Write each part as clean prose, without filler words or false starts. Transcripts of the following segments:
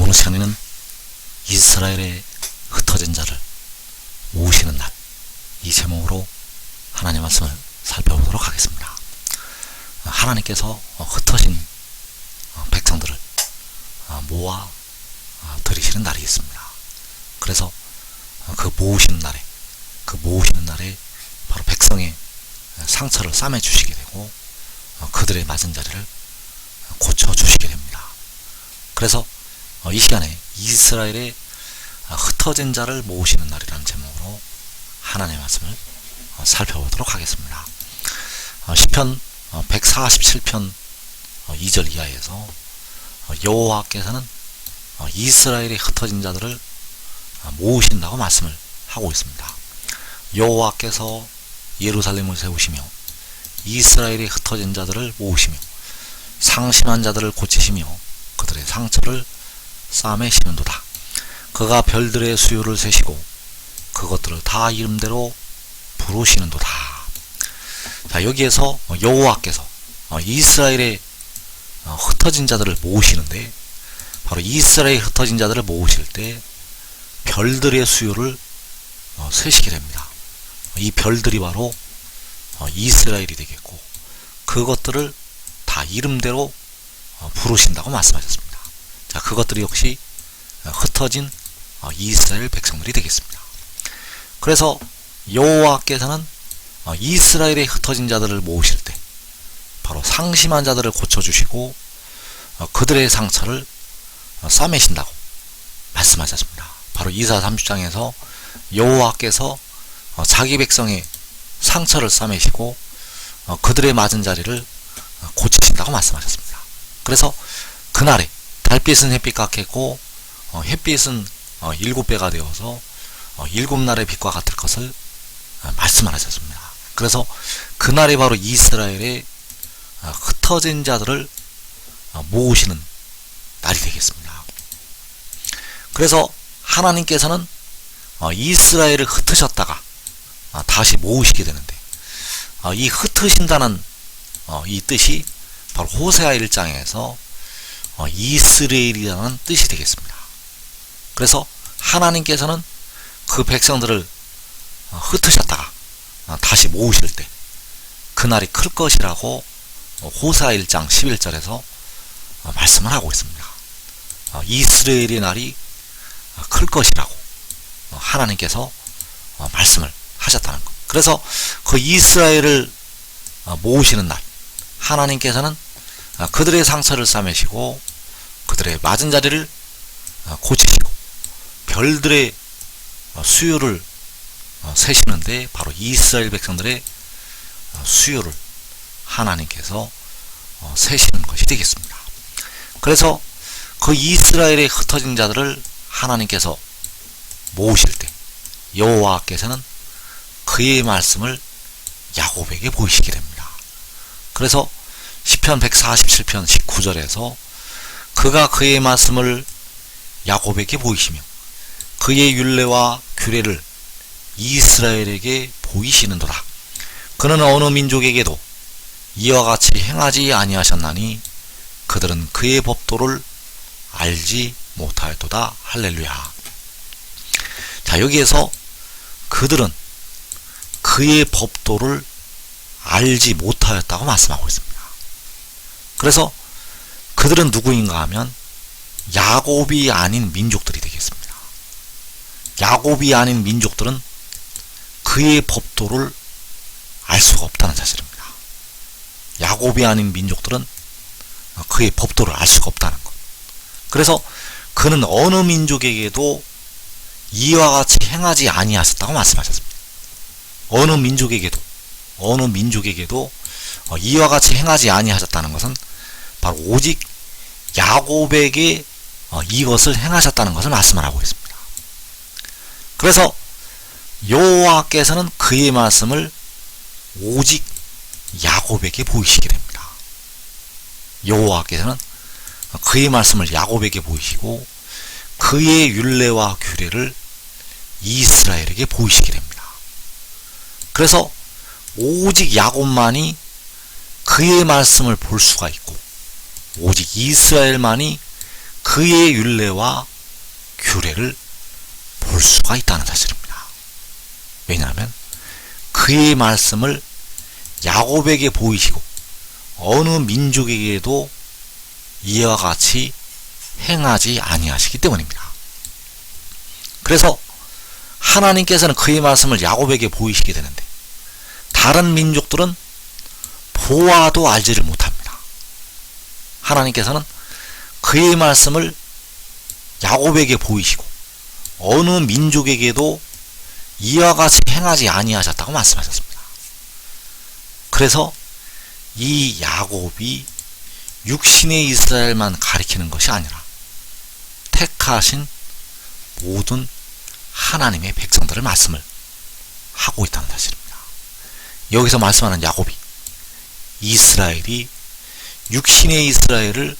오늘 시간에는 이스라엘의 흩어진 자를 모으시는 날, 이 제목으로 하나님의 말씀을 살펴보도록 하겠습니다. 하나님께서 흩어진 백성들을 모아 들이시는 날이 있습니다. 그래서 그 모으시는 날에 바로 백성의 상처를 싸매 주시게 되고 그들의 맞은 자리를 고쳐 주시게 됩니다. 그래서 이 시간에 이스라엘의 흩어진 자를 모으시는 날이라는 제목으로 하나님의 말씀을 살펴보도록 하겠습니다. 시편 147편 2절 이하에서 여호와께서는 이스라엘의 흩어진 자들을 모으신다고 말씀을 하고 있습니다. 여호와께서 예루살렘을 세우시며 이스라엘의 흩어진 자들을 모으시며 상심한 자들을 고치시며 그들의 상처를 싸매시는도다. 그가 별들의 수요를 세시고 그것들을 다 이름대로 부르시는도다. 자, 여기에서 여호와께서 이스라엘의 흩어진 자들을 모으시는데, 바로 이스라엘의 흩어진 자들을 모으실 때 별들의 수요를 세시게 됩니다. 이 별들이 바로 이스라엘이 되겠고 그것들을 다 이름대로 부르신다고 말씀하셨습니다. 자, 그것들이 역시 흩어진 이스라엘 백성들이 되겠습니다. 그래서 여호와께서는 이스라엘의 흩어진 자들을 모으실 때 바로 상심한 자들을 고쳐주시고 그들의 상처를 싸매신다고 말씀하셨습니다. 바로 이사 30장에서 여호와께서 자기 백성의 상처를 싸매시고 그들의 맞은 자리를 고치신다고 말씀하셨습니다. 그래서 그날에 달빛은 햇빛 같겠고 햇빛은 7배가 되어서 7날의 빛과 같을 것을 말씀하셨습니다. 그래서 그날이 바로 이스라엘의 흩어진 자들을 모으시는 날이 되겠습니다. 그래서 하나님께서는 이스라엘을 흩으셨다가 다시 모으시게 되는데, 이 흩으신다는 이 뜻이 바로 호세아 1장에서 이스라엘이라는 뜻이 되겠습니다. 그래서 하나님께서는 그 백성들을 흩으셨다가 다시 모으실 때 그날이 클 것이라고 호세아 1장 11절에서 말씀을 하고 있습니다. 이스라엘의 날이 클 것이라고 하나님께서 말씀을 하셨다는 것. 그래서 그 이스라엘을 모으시는 날, 하나님께서는 그들의 상처를 싸매시고 그들의 맞은 자리를 고치시고 별들의 수요를 세시는데 바로 이스라엘 백성들의 수요를 하나님께서 세시는 것이 되겠습니다. 그래서 그 이스라엘의 흩어진 자들을 하나님께서 모으실 때 여호와께서는 그의 말씀을 야곱에게 보이시게 됩니다. 그래서 시편 147편 19절에서 그가 그의 말씀을 야곱에게 보이시며 그의 율례와 규례를 이스라엘에게 보이시는도다. 그는 어느 민족에게도 이와 같이 행하지 아니하셨나니 그들은 그의 법도를 알지 못하였도다. 할렐루야. 자, 여기에서 그들은 그의 법도를 알지 못하였다고 말씀하고 있습니다. 그래서 그들은 누구인가 하면 야곱이 아닌 민족들이 되겠습니다. 야곱이 아닌 민족들은 그의 법도를 알 수가 없다는 사실입니다. 야곱이 아닌 민족들은 그의 법도를 알 수가 없다는 것. 그래서 그는 어느 민족에게도 이와 같이 행하지 아니하셨다고 말씀하셨습니다. 어느 민족에게도 이와 같이 행하지 아니하셨다는 것은 바로 오직 야곱에게 이것을 행하셨다는 것을 말씀을 하고 있습니다. 그래서 여호와께서는 그의 말씀을 오직 야곱에게 보이시게 됩니다. 여호와께서는 그의 말씀을 야곱에게 보이시고 그의 율례와 규례를 이스라엘에게 보이시게 됩니다. 그래서 오직 야곱만이 그의 말씀을 볼 수가 있고 오직 이스라엘만이 그의 율례와 규례를 볼 수가 있다는 사실입니다. 왜냐하면 그의 말씀을 야곱에게 보이시고 어느 민족에게도 이와 같이 행하지 아니하시기 때문입니다. 그래서 하나님께서는 그의 말씀을 야곱에게 보이시게 되는데 다른 민족들은 보아도 알지를 못합니다. 하나님께서는 그의 말씀을 야곱에게 보이시고 어느 민족에게도 이와 같이 행하지 아니하셨다고 말씀하셨습니다. 그래서 이 야곱이 육신의 이스라엘만 가리키는 것이 아니라 택하신 모든 하나님의 백성들을 말씀을 하고 있다는 사실입니다. 여기서 말씀하는 야곱이 이스라엘이 육신의 이스라엘을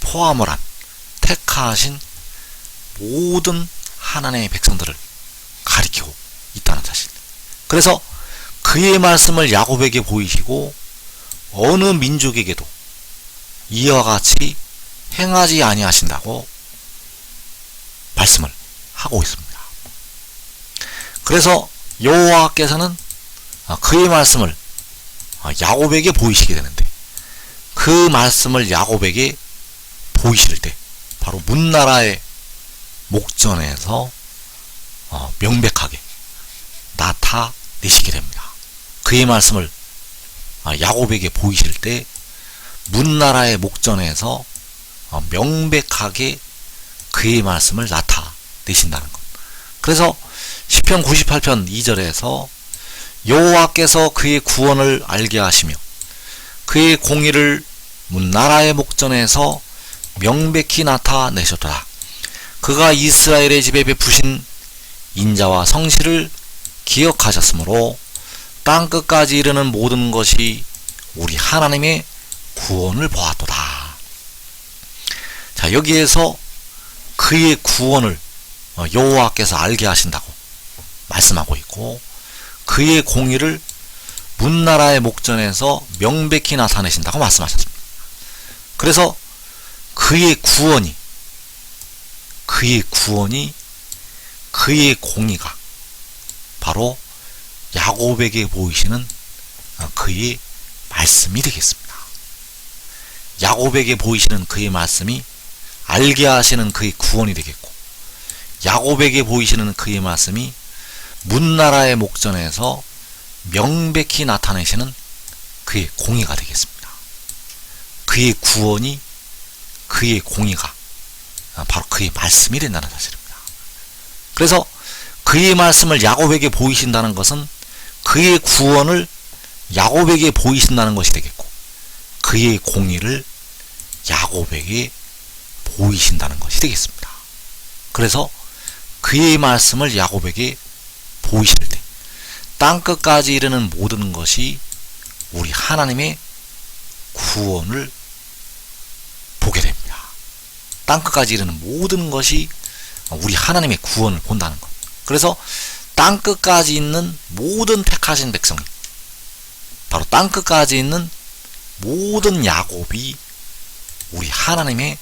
포함을 한 택하신 모든 하나님의 백성들을 가리키고 있다는 사실. 그래서 그의 말씀을 야곱에게 보이시고 어느 민족에게도 이와 같이 행하지 아니하신다고 말씀을 하고 있습니다. 그래서 여호와께서는 그의 말씀을 야곱에게 보이시게 되는데 그 말씀을 야곱에게 보이실 때 바로 문나라의 목전에서 명백하게 나타내시게 됩니다. 그의 말씀을 야곱에게 보이실 때 문나라의 목전에서 명백하게 그의 말씀을 나타내신다는 것. 그래서 시편 98편 2절에서 여호와께서 그의 구원을 알게 하시며 그의 공의를 문나라의 목전에서 명백히 나타내셨더라. 그가 이스라엘의 집에 베푸신 인자와 성실을 기억하셨으므로 땅끝까지 이르는 모든 것이 우리 하나님의 구원을 보았도다. 자, 여기에서 그의 구원을 여호와께서 알게 하신다고 말씀하고 있고 그의 공의를 문나라의 목전에서 명백히 나타내신다고 말씀하셨습니다. 그래서 그의 구원이 그의 공의가 바로 야곱에게 보이시는 그의 말씀이 되겠습니다. 야곱에게 보이시는 그의 말씀이 알게 하시는 그의 구원이 되겠고 야곱에게 보이시는 그의 말씀이 문나라의 목전에서 명백히 나타내시는 그의 공의가 되겠습니다. 그의 구원이 그의 공의가 바로 그의 말씀이 된다는 사실입니다. 그래서 그의 말씀을 야곱에게 보이신다는 것은 그의 구원을 야곱에게 보이신다는 것이 되겠고 그의 공의를 야곱에게 보이신다는 것이 되겠습니다. 그래서 그의 말씀을 야곱에게 보이실 때 땅끝까지 이르는 모든 것이 우리 하나님의 구원을 보게 됩니다. 땅끝까지 이르는 모든 것이 우리 하나님의 구원을 본다는 것. 그래서 땅끝까지 있는 모든 택하신 백성이 바로 땅끝까지 있는 모든 야곱이 우리 하나님의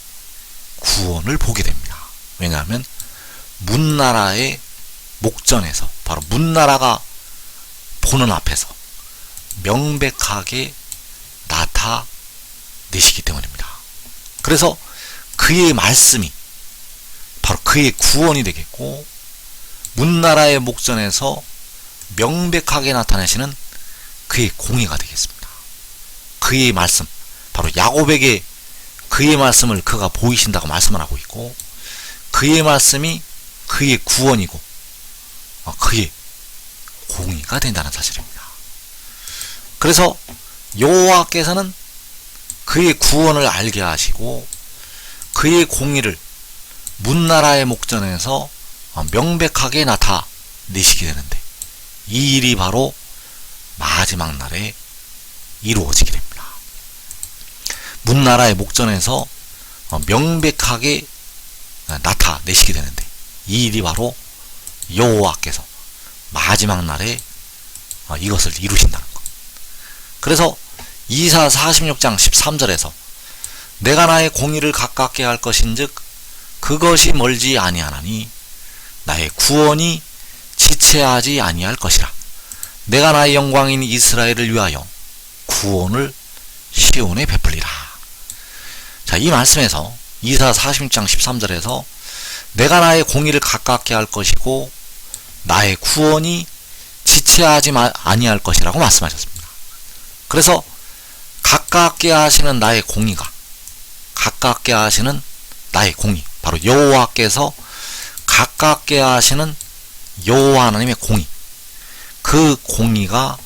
구원을 보게 됩니다. 왜냐하면 문나라의 목전에서 바로 문나라가 보는 앞에서 명백하게 나타내시기 때문입니다. 그래서 그의 말씀이 바로 그의 구원이 되겠고 문나라의 목전에서 명백하게 나타내시는 그의 공의가 되겠습니다. 그의 말씀 바로 야곱에게 그의 말씀을 그가 보이신다고 말씀을 하고 있고 그의 말씀이 그의 구원이고 그의 공의가 된다는 사실입니다. 그래서 여호와께서는 그의 구원을 알게 하시고 그의 공의를 문나라의 목전에서 명백하게 나타내시게 되는데 이 일이 바로 마지막 날에 이루어지게 됩니다. 문나라의 목전에서 명백하게 나타내시게 되는데 이 일이 바로 여호와께서 마지막 날에 이것을 이루신다는 것. 그래서 이사 46장 13절에서 내가 나의 공의를 가깝게 할 것인즉 그것이 멀지 아니하나니 나의 구원이 지체하지 아니할 것이라. 내가 나의 영광인 이스라엘을 위하여 구원을 시온에 베풀리라. 자, 이 말씀에서 이사 46장 13절에서 내가 나의 공의를 가깝게 할 것이고 나의 구원이 지체하지 아니할 것이라고 말씀하셨습니다. 그래서 가깝게 하시는 나의 공의가, 가깝게 하시는 나의 공의, 바로 여호와께서 가깝게 하시는 여호와 하나님의 공의, 그 공의가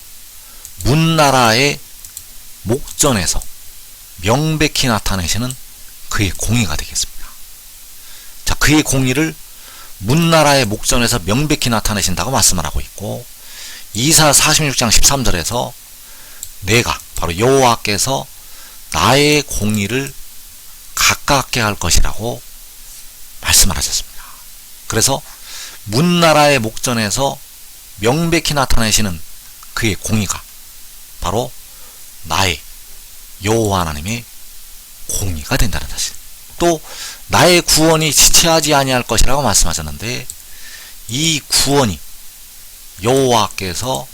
문나라의 목전에서 명백히 나타내시는 그의 공의가 되겠습니다. 자, 그의 공의를 문나라의 목전에서 명백히 나타내신다고 말씀을 하고 있고, 이사 46장 13절에서 내가, 바로 여호와께서 나의 공의를 가깝게 할 것이라고 말씀을 하셨습니다. 그래서 문나라의 목전에서 명백히 나타내시는 그의 공의가 바로 나의 여호와 하나님의 공의가 된다는 사실. 또 나의 구원이 지체하지 아니할 것이라고 말씀하셨는데, 이 구원이 여호와께서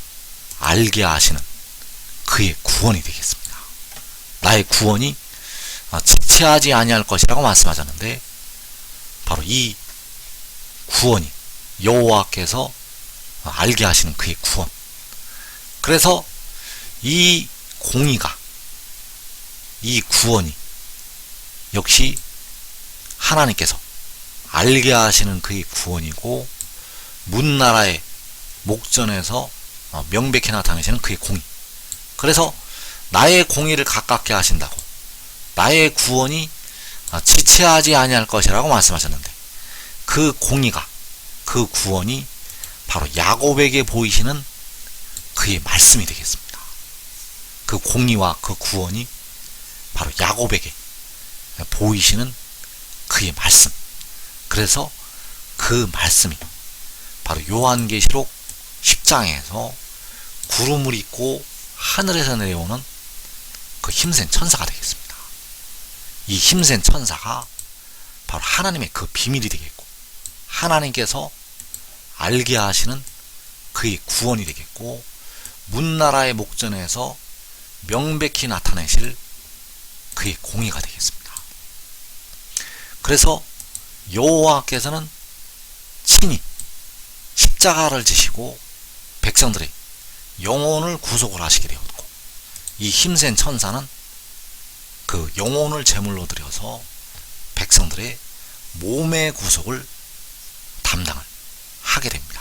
알게 하시는 그의 구원이 되겠습니다. 나의 구원이 지체하지 아니할 것이라고 말씀하셨는데, 바로 이 구원이 여호와께서 알게 하시는 그의 구원. 그래서 이 공의가, 이 구원이 역시 하나님께서 알게 하시는 그의 구원이고, 문나라의 목전에서 명백히 나타내시는 그의 공의. 그래서 나의 공의를 가깝게 하신다고, 나의 구원이 지체하지 아니할 것이라고 말씀하셨는데, 그 공의가, 그 구원이 바로 야곱에게 보이시는 그의 말씀이 되겠습니다. 그 공의와 그 구원이 바로 야곱에게 보이시는 그의 말씀. 그래서 그 말씀이 바로 요한계시록 10장에서 구름을 입고 하늘에서 내려오는 그 힘센 천사가 되겠습니다. 이 힘센 천사가 바로 하나님의 그 비밀이 되겠고, 하나님께서 알게 하시는 그의 구원이 되겠고, 문나라의 목전에서 명백히 나타내실 그의 공의가 되겠습니다. 그래서 여호와께서는 친히 십자가를 지시고 백성들의 영혼을 구속을 하시게 되었고, 이 힘센 천사는 그 영혼을 제물로 드려서 백성들의 몸의 구속을 담당을 하게 됩니다.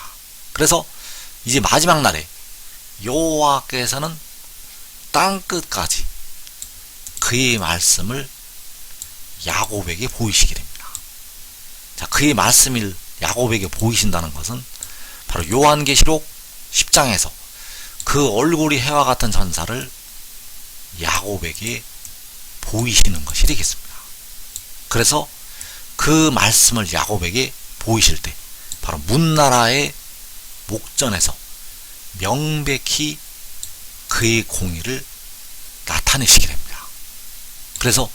그래서 이제 마지막 날에 여호와께서는 땅끝까지 그의 말씀을 야곱에게 보이시게 됩니다. 자, 그의 말씀을 야곱에게 보이신다는 것은 바로 요한계시록 10장에서 그 얼굴이 해와 같은 천사를 야곱에게 보이시는 것이 되겠습니다. 그래서 그 말씀을 야곱에게 보이실 때 바로 문나라의 목전에서 명백히 그의 공의를 나타내시게 됩니다. 그래서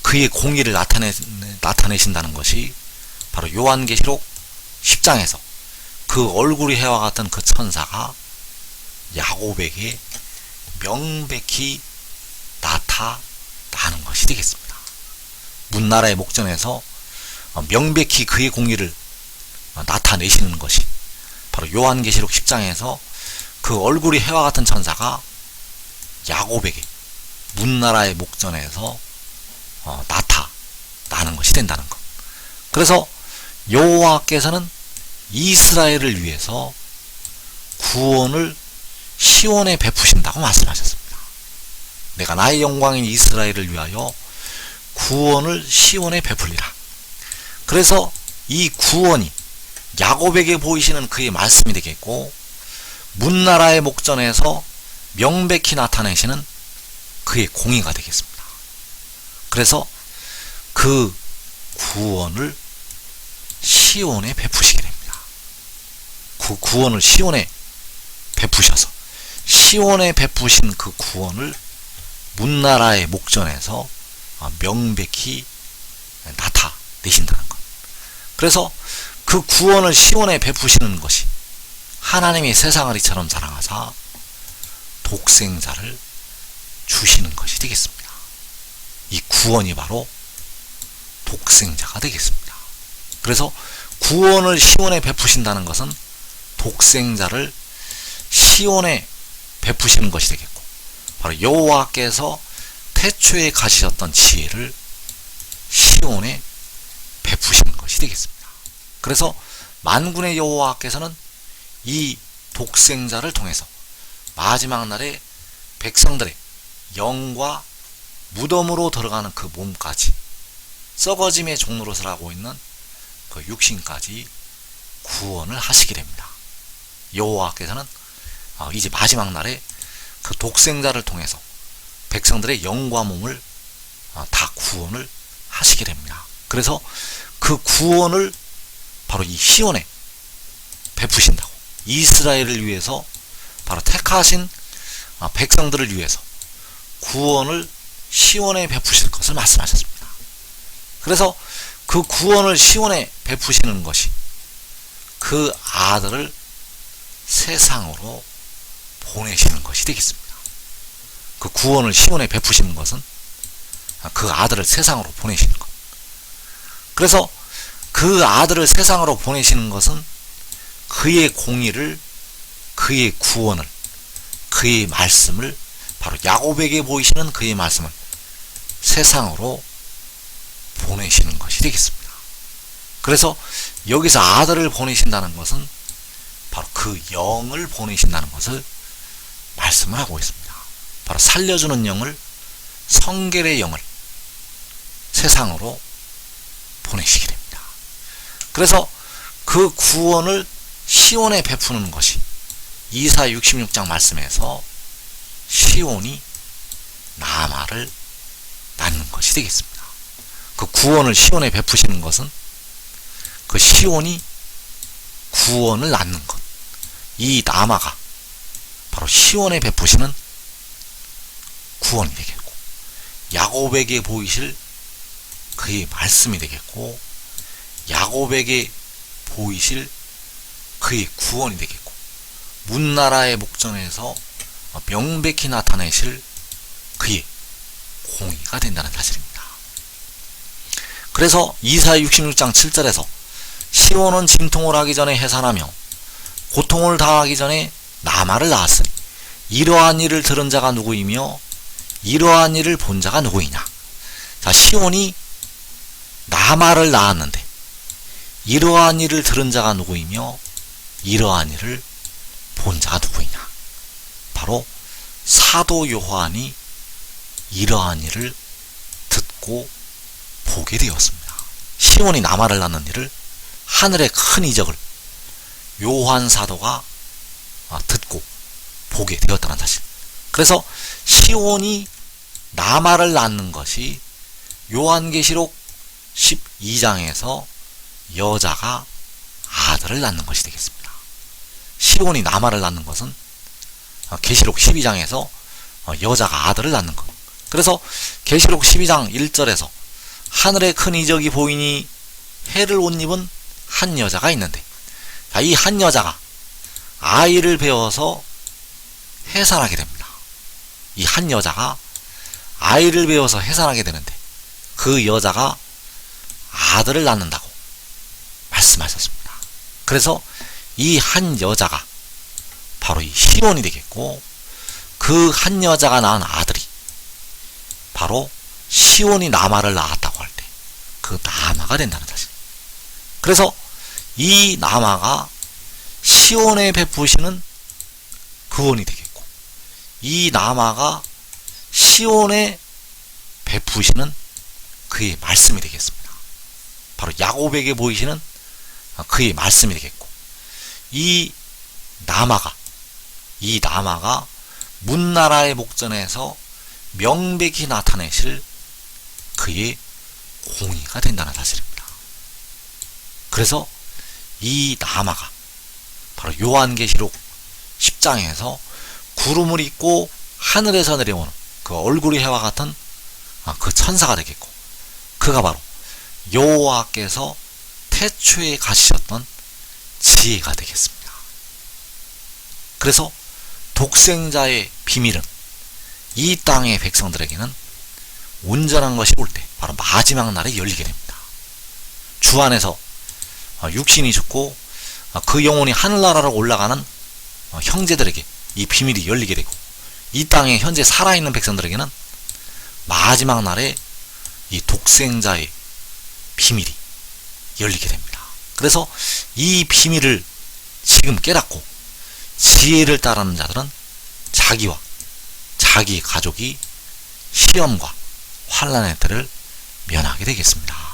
그의 공의를 나타내신다는 것이 바로 요한계시록 10장에서 그 얼굴이 해와 같은 그 천사가 야곱에게 명백히 나타나는 것이 되겠습니다. 문나라의 목전에서 명백히 그의 공의를 나타내시는 것이 바로 요한계시록 10장에서 그 얼굴이 해와 같은 천사가 야곱에게 문나라의 목전에서 나타나는 것이 된다는 것. 그래서 여호와께서는 이스라엘을 위해서 구원을 시온에 베푸신다고 말씀하셨습니다. 내가 나의 영광인 이스라엘을 위하여 구원을 시온에 베풀리라. 그래서 이 구원이 야곱에게 보이시는 그의 말씀이 되겠고, 문나라의 목전에서 명백히 나타내시는 그의 공의가 되겠습니다. 그래서 그 구원을 시온에 베푸시게 됩니다. 그 구원을 시온에 베푸셔서 시온에 베푸신 그 구원을 문나라의 목전에서 명백히 나타내신다는 것. 그래서 그 구원을 시온에 베푸시는 것이 하나님이 세상을 이처럼 사랑하사 독생자를 주시는 것이 되겠습니다. 이 구원이 바로 독생자가 되겠습니다. 그래서 구원을 시온에 베푸신다는 것은 독생자를 시온에 베푸시는 것이 되겠고, 바로 여호와께서 태초에 가지셨던 지혜를 시온에 베푸시는 것이 되겠습니다. 그래서 만군의 여호와께서는 이 독생자를 통해서 마지막 날에 백성들의 영과 무덤으로 들어가는 그 몸까지, 썩어짐의 종노릇을 하고 있는 그 육신까지 구원을 하시게 됩니다. 여호와께서는 이제 마지막 날에 그 독생자를 통해서 백성들의 영과 몸을 다 구원을 하시게 됩니다. 그래서 그 구원을 바로 이 시온에 베푸신다고, 이스라엘을 위해서 바로 택하신 백성들을 위해서 구원을 시온에 베푸실 것을 말씀하셨습니다. 그래서 그 구원을 시온에 베푸시는 것이 그 아들을 세상으로 보내시는 것이 되겠습니다. 그 구원을 시온에 베푸시는 것은 그 아들을 세상으로 보내시는 것. 그래서 그 아들을 세상으로 보내시는 것은 그의 공의를, 그의 구원을, 그의 말씀을, 바로 야곱에게 보이시는 그의 말씀을 세상으로 보내시는 것이 되겠습니다. 그래서 여기서 아들을 보내신다는 것은 바로 그 영을 보내신다는 것을 말씀을 하고 있습니다. 바로 살려주는 영을, 성결의 영을 세상으로 보내시게 됩니다. 그래서 그 구원을 시온에 베푸는 것이 이사 66장 말씀에서 시온이 나마를 낳는 것이 되겠습니다. 그 구원을 시온에 베푸시는 것은 그 시온이 구원을 낳는 것, 이 나마가 바로 시온에 베푸시는 구원이 되겠고, 야곱에게 보이실 그의 말씀이 되겠고, 야곱에게 보이실 그의 구원이 되겠고, 문나라의 목전에서 명백히 나타내실 그의 공의가 된다는 사실입니다. 그래서 이사 66장 7절에서 시온은 진통을 하기 전에 해산하며 고통을 당하기 전에 나마를 낳았으니 이러한 일을 들은 자가 누구이며 이러한 일을 본 자가 누구이냐. 자, 시온이 나마를 낳았는데 이러한 일을 들은 자가 누구이며 이러한 일을 본 자가 누구이냐. 바로 사도 요한이 이러한 일을 듣고 보게 되었습니다. 시온이 나마를 낳는 일을, 하늘의 큰 이적을 요한 사도가 듣고 보게 되었다는 사실. 그래서 시온이 나마를 낳는 것이 요한계시록 12장에서 여자가 아들을 낳는 것이 되겠습니다. 시온이 나마를 낳는 것은 계시록 12장에서 여자가 아들을 낳는 것. 그래서 계시록 12장 1절에서 하늘에 큰 이적이 보이니 해를 옷 입은 한 여자가 있는데, 이 한 여자가 아이를 배워서 해산하게 됩니다. 이 한 여자가 아이를 배워서 해산하게 되는데 그 여자가 아들을 낳는다고 말씀하셨습니다. 그래서 이 한 여자가 바로 이 시온이 되겠고, 그 한 여자가 낳은 아들이 바로 시온이 나마를 낳았다고 할 때 그 나마가 된다는 사실. 그래서 이 나마가 시온에 베푸시는 구원이 되겠고, 이 나마가 시온에 베푸시는 그의 말씀이 되겠습니다. 바로 야곱에게 보이시는 그의 말씀이 되겠고, 이 나마가 문나라의 목전에서 명백히 나타내실 그의 공의가 된다는 사실입니다. 그래서 이 나마가 바로 요한계시록 10장에서 구름을 입고 하늘에서 내려오는 그 얼굴이 해와 같은 그 천사가 되겠고, 그가 바로 여호와께서 태초에 가지셨던 지혜가 되겠습니다. 그래서 독생자의 비밀은 이 땅의 백성들에게는 온전한 것이 올 때 바로 마지막 날에 열리게 됩니다. 주 안에서 육신이 죽고 그 영혼이 하늘나라로 올라가는 형제들에게 이 비밀이 열리게 되고, 이 땅에 현재 살아있는 백성들에게는 마지막 날에 이 독생자의 비밀이 열리게 됩니다. 그래서 이 비밀을 지금 깨닫고 지혜를 따르는 자들은 자기와 자기 가족이 시험과 환난의 때를 면하게 되겠습니다.